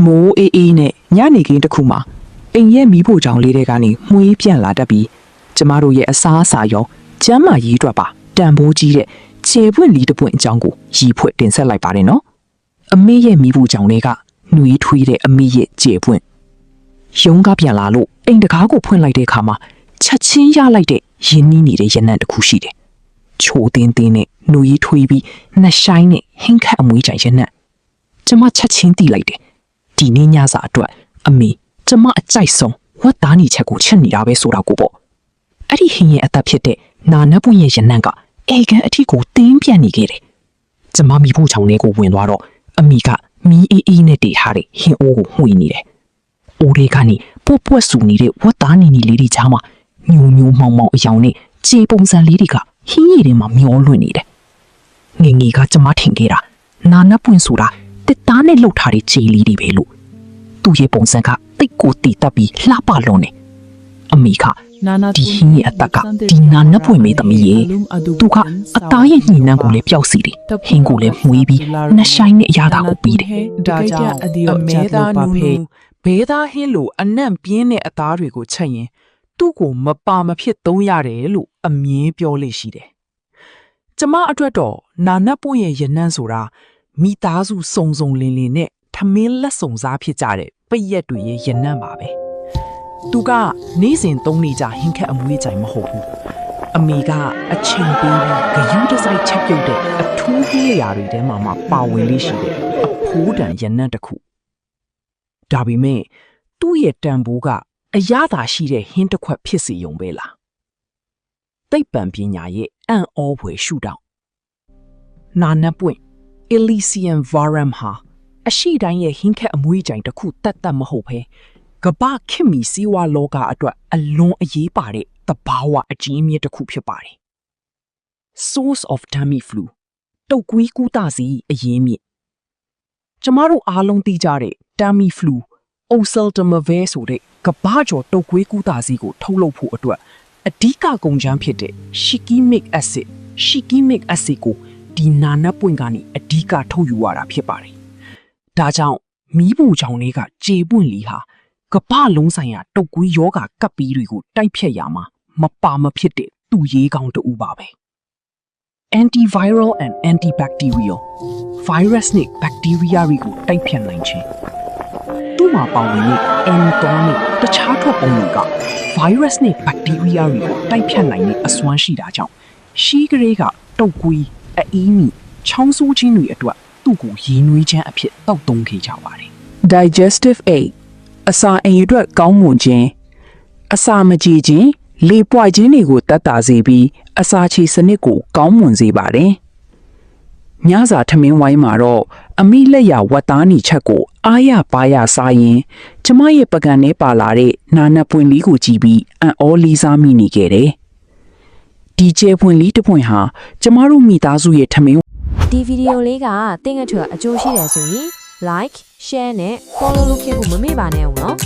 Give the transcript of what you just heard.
မိုးအေးအေးနဲ့ညနေခင်းတစ်ခုမှာအိမ်ရဲ့မီးဖိုချောင်လေးတွေကနေမှုေးပြန့်လာတတ်ပြီးကျမတို့ရဲ့အစားအစာရောကျမ်းမာရေးအတွက်ပါတန်ဖိုးကြီးတဲ့ခြေပွင့်လီတစ်ပွင့်အကြောင်းကိုရည်ဖွင့်တင်ဆက်လိုက်ပါတယ်နော်အမေရဲ့မီးဖိုချောင်တွေကနှွေးထွေးတဲ့အမေရဲ့ခြေပွင့်ရုံးကပြန်လာလို့အိမ်တကားကိုဖွင့်လိုက်တဲ့အခါမှာချက်ချင်းရလိုက်တဲ့ရင်းနှီးနေတဲ့ရနံ့တစ်ခုရှိတယ်ချိုတင်းတင်းနဲ့နှွေးထွေးပြီးနှဆိုင်နဲ့ဟင်းခတ်အမွေးကြိုင်ရနံ့ကျမချက်ချင်းတီးလိုက်တယ်ဒီနေ့ညစာအတွက်အမေကျမအကြိုက်ဆုံးဝတ်သားနီချက်ကိုချက်နေတာပဲဆိုတာကိုပေါ့အဲ့ဒီဟင်းရဲ့အသက်ဖြစ်တဲ့နာနတ်ပွင့်ရဲ့ရနံ့ကအေကန်အထီကိုတင်းပြန့်နေခဲ့တယ်ကျမမိဖို့ချောင်းလေးကိုဝင်သွားတော့အမိကမီးအေးအေးနဲ့တေထားတဲ့ဟင်းအိုးကိုမှွေနေတယ်အိုးတွေကနေပွက်ပွက်ဆူနေတဲ့ဝတ်သားနီနီလေးတွေချားမှာညိုညိုမောင်မောင်အယောင်နဲ့ခြေပုံစံလေးတွေကဟင်းရည်တွေမှာမျောလွင့်နေတယ်ငငယ်ကကျမထင်ခဲ့တာနာနတ်ပွင့်ဆိုတာတစ်သားနဲ့လှုပ်ထားတဲ့ခြေလေးတွေပဲလို့သူ့ရဲ့ပုံစံကတိတ်ကိုတည်တက်ပြီးလှပလွန်နေအမိကဒီဟင်းရဲ့အတက်ကဒီနာနတ်ပွင့်မေးသမီးရဲ့သူကအသားရဲ့ညှိနှန်းကိုလည်းပျောက်စီတယ်ဟင်းကိုလည်းမှုေးပြီးနှဆိုင်နဲ့အရာသာကိုပြီးတယ်ဒါကြောင့်အမဲသားနူနူဘဲသားဟင်းလိုအနံ့ပြင်းတဲ့အသားတွေကိုချက်ရင်သူ့ကိုမပါမဖြစ်သုံးရတယ်လို့အမြင်ပြောလေရှိတယ်ကျမအတွက်တော့နာနတ်ပွင့်ရဲ့ရနံ့ဆိုတာမိသားစုစုံစုံလင်လင်နဲ့ထမင်းလက်စုံစားဖြစ်ကြတဲ့ပိတ်ရက်တွေရဲ့ရနံ့ပါပဲသူကနေ့စဉ်သုံးနေကြဟင်းခက်အမွေးကြိုင်မဟုတ်ဘူးအမေကအချိန်ပေးပြီးဂယုတစိုက်ချက်ပြုတ်တဲ့အထူးဟင်းရာတွေထဲမှာပါဝင်လေးရှိတဲ့အဖိုးတန်ရနံ့တစ်ခုဒါပေမဲ့သူ့ရဲ့တန်ဖိုးကအရသာရှိတဲ့ဟင်းတစ်ခွက်ဖြစ်စီုံပဲလားသိပ္ပံပညာရဲ့အံ့ဩဖွယ်ရှုထောင့်နာနတ်ပွင့် Elysian Varam ဟာအရှိတိုင်းရဲ့ဟင်းခက်အမွေးကြိုင်တစ်ခုတတ်မဟုတ်ဘဲကပခင်မီစီဝါလောကအတွက်အလွန်အရေးပါတဲ့သဘာဝအကြီးအမြတ်တစ်ခုဖြစ်ပါတယ် Source of Tamiflu တုတ်ကွေးကူးတာစီအရင်းမြစ်ကျမတို့အားလုံးသိကြတဲ့ Tamiflu Oseltamivir ဆိုတဲ့ကပကျော်တုတ်ကွေးကူးတာစီကိုထုတ်လုပ်ဖို့အတွက်အဓိကကုန်ကြမ်းဖြစ်တဲ့ Shikimic acid ကိုဒီနာနတ်ပွင့်ကနေအဓိကထုတ်ယူရတာဖြစ်ပါတယ်ဒါကြောင့်မီးဘူချောင်လေးကကြေပွင့်လီဟာကပ္ပလုံးဆိုင်ရာတုတ်ကွေးယောဂကပ်ပီးတွေကိုတိုက်ဖြတ်ရမှာမပါမဖြစ်တဲ့သူ့ရေးကောင်းတူပါပဲ Antiviral and antibacterial virus နဲ့ bacteria တွေကိုတိုက်ဖြတ်နိုင်ခြင်းသူ့မှာပါဝင်တဲ့ Anton နဲ့တခြားထုတ်ပုံတွေက virus နဲ့ bacteria တွေကိုတိုက်ဖြတ်နိုင်တဲ့အစွမ်းရှိတာကြောင့်ရှိကလေးကတုတ်ကွေးအီးမီချောင်းဆိုးခြင်းတွေအတွက်သူ့ကိုရည်နွေးခြင်းအဖြစ်တောက်သုံးခဲ့ကြပါတယ် Digestive aid အစာအိမ်အတွက်ကောင်းမွန်ခြင်းအစာမကြေခြင်းလေပွိုက်ခြင်းတွေကိုတတ်တာစေပြီးအစာချေစနစ်ကိုကောင်းမွန်စေပါတယ်ညစာထမင်းဝိုင်းမှာတော့အမိလက်ရဝတ်သားနီချက်ကိုအားရပါရစားရင်ကျမရဲ့ပကံနဲ့ပါလာတဲ့နာနတ်ပွင့်လေးကိုကြည့်ပြီးအံ့ဩလေးစားမိနေခဲ့တယ်ဒီကျဲပွင့်လေးတစ်ပွင့်ဟာကျမတို့မိသားစုရဲ့ထမင်းဒီဗီဒီယိုလေးကတင့်ငှက်ထွေအကျိုးရှိတယ်ဆိုရင် like share နဲ့ follow လုပ်ခဲ့ဖို့မမေ့ပါနဲ့ဦးနော်